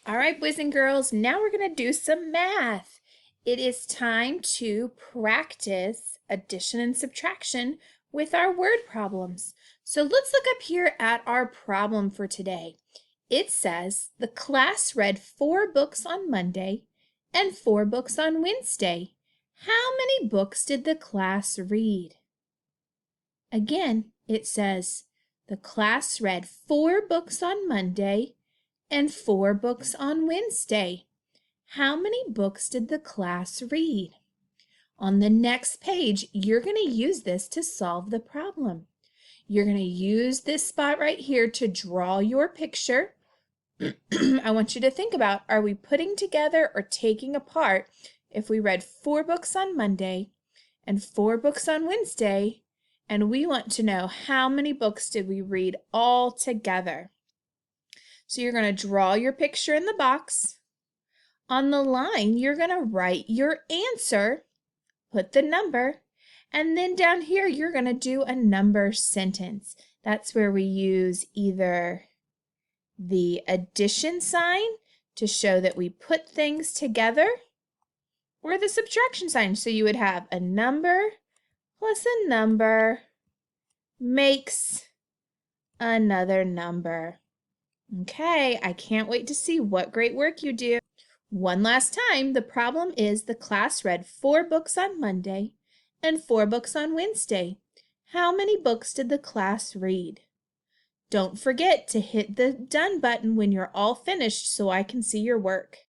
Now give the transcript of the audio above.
All right, boys and girls, now we're going to do some math. It is time to practice addition and subtraction with our word problems. So let's look up here at our problem for today. It says the class read 4 books on Monday and 4 books on Wednesday. How many books did the class read? Again, it says the class read 4 books on Monday and 4 books on Wednesday. How many books did the class read? On the next page, you're going to use this to solve the problem. You're going to use this spot right here to draw your picture. I want you to think about, are we putting together or taking apart if we read 4 books on Monday and 4 books on Wednesday, and we want to know how many books did we read all together? So you're going to draw your picture in the box. On the line, you're going to write your answer, put the number, and then down here, you're going to do a number sentence. That's where we use either the addition sign to show that we put things together, or the subtraction sign. So you would have a number plus a number makes another number. Okay, I can't wait to see what great work you do. One last time, the problem is the class read 4 books on Monday and 4 books on Wednesday. How many books did the class read? Don't forget to hit the done button when you're all finished so I can see your work.